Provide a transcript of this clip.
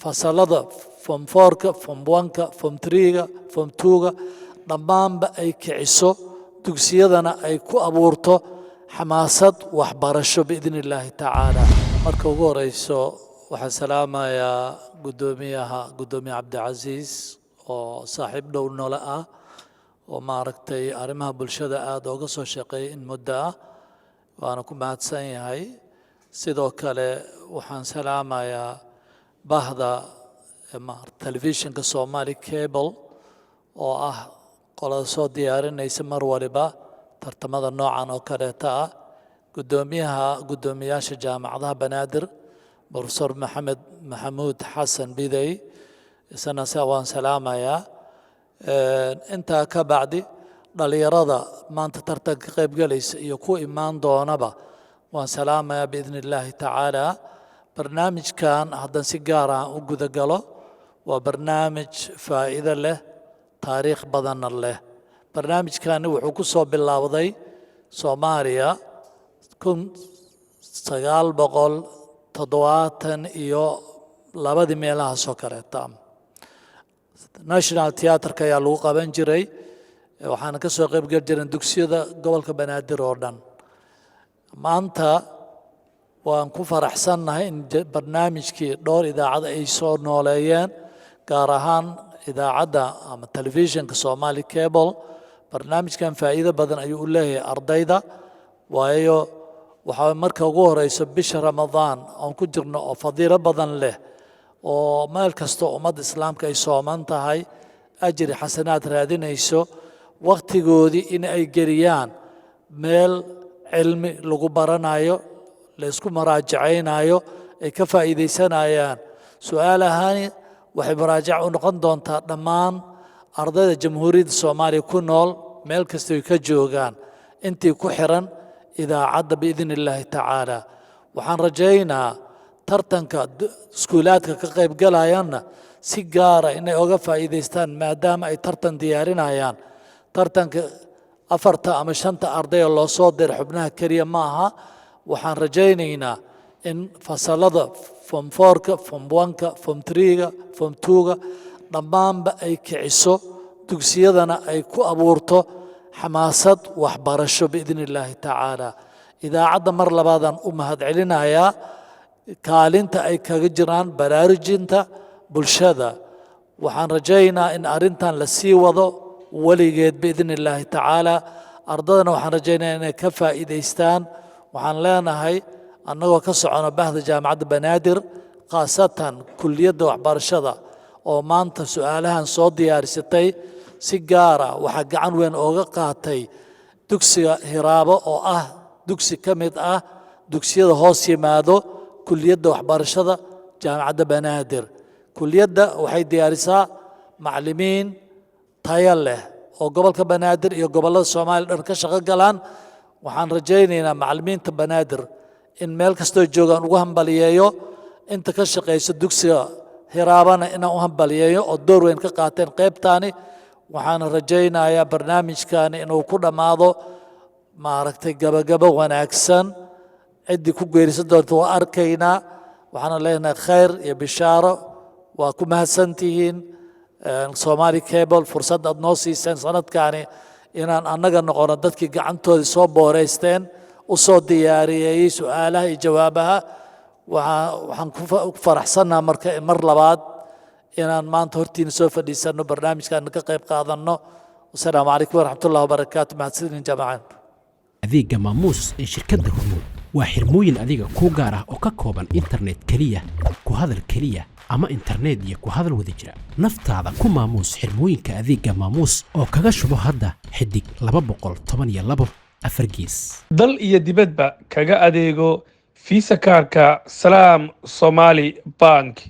fasalada form 4-ka form 1-ka form 3-ga form 2-ga dhammaanba ay kiciso dugsiyadana ay ku abuurto xamaasad waxbarasho biidni illaahi tacaala. marka ugu horeyso waxaan salaamayaa gudoomiye cabdicasiis oo saaxiib dhow nole ah oo maaragtay arrimaha bulshada aad uga soo shaqeeyay in muddo ah waana ku mahadsan yahay. sidoo kale waxaan salaamayaa bahda telefishinka Somali Cable oo ah qolada soo diyaarinaysa mar waliba tartamada noocan oo kaleeta ah. gudoomiyaasha jaamacadaha Banaadir Professor Maxamuud Xasan Bidey isna waan salaamayaa. intaa ka bacdi dhalinyarada maanta tartanka qayb galaysa iyo ku imaan doonaba waan salaamayaa biidni illaahi tacaala. barnaamijkan haddaan si gaar ah u guda galo waa barnaamij faa'iido leh taariikh badanna leh. barnaamijkani wuxuu ku soo bilowday Soomaaliya 1972 meelahaas oo kaleeta. National Theatre-ka ayaa lagu qaban jiray waxaana ka soo qayb gali jireen dugsiyada gobolka Banaadir oo dhan. maanta waan ku faraxsannahay in barnaamijkii dhowr idaacad ay soo nooleeyeen gaar ahaan idaacadda ama telefishinka Somali Cable. barnaamijkan faa'iido badan ayuu u leeyahay ardayda waayo waxaa marka ugu horeyso bisha Ramadaan aan ku jirno oo fadiilo badan leh oo meel kasta ummadda islaamka ay sooman tahay ajri xasanaad raadinayso waqtigoodii in ay geliyaan meel cilmi lagu baranayo la isku maraajacaynayo ay ka faa'iideysanayaan. su'aalahani waxay maraajac u noqon doontaa dhammaan ardayda jamhuuriyadda Soomaaliya ku nool meel kasta ay ka joogaan intii ku xiran idaacadda biidni illaahi tacaala. waxaan rajaynaa tartanka iskuulaadka ka qayb galayana si gaara inay uga faa'iideystaan maadaama ay tartan diyaarinayaan. tartanka 4 ama 5 arday oo loo soo diray xubnaha keliya ma aha. waxaan rajaynaynaa in fasalada form 4-ka form 1-ka form 3-ga form 2-ga dhammaanba ay kiciso dugsiyadana ay ku abuurto xamaasad waxbarasho biidni illaahi tacaala. idaacadda mar labaadaan u mahadcelinayaa kaalinta ay kaga jiraan baraarujinta bulshada. waxaan rajaynaa in arrintan la sii wado weligeed biidni illaahi tacaala. ardadana waxaan rajaynayaa inay ka faa'iidaystaan. waxaan leenahay annagoo ka socono bahda jaamacadda Banaadir khaasatan kulliyadda waxbarashada oo maanta su'aalahan soo diyaarisatay si gaara waxaa gacan weyn ooga qaatay dugsiga Hiraabo oo ah dugsi ka mid ah dugsiyada hoos yimaado kulliyadda waxbarashada jaamacadda Banaadir. kulliyadda waxay diyaarisaa macallimiin tayo leh oo gobolka Banaadir iyo gobollada Soomaaliya dhan ka shaqo galaan. waxaan rajaynaynaa macallimiinta Banaadir in meel kastoo joogaan ugu hambaliyeeyo inta ka shaqeysa dugsiga Hiraabana inaan u hambaliyeeyo oo door weyn ka qaateen qaybtaani. waxaan rajaynayaa barnaamijkani inuu ku dhammaado maaragtay gabagabo wanaagsan. ciddii ku geerisan doonta waa arkaynaa. waxaana leenahay khayr iyo bishaaro. waa ku mahadsantihiin Somali Cable fursad aad noo siiseen sanadkaani inaan annaga noqono dadkii gacantoodii soo booreysteen u soo diyaariyey su'aalaha iyo jawaabaha. waxaan ku faraxsannaha marka mar labaad inaan maanta hortiina soo fadhiisanno barnaamijkan ka qayb qaadanno. wasalaamu calaykum waraxmatullahi wabarakaatu. mahadsanidin jamaacan. adeegga maamuus ee shirkadda Hormuud waa xirmooyin adiga kuu gaar ah oo ka kooban internet keliya ku hadal keliya ama internet iyo ku hadal wada jira. naftaada ku maamuus xirmooyinka adeegga maamuus oo kaga shubo hadda xidig 212 4 gees. dal iyo dibadba kaga adeego Visa kaarka Salaam Somali Bank.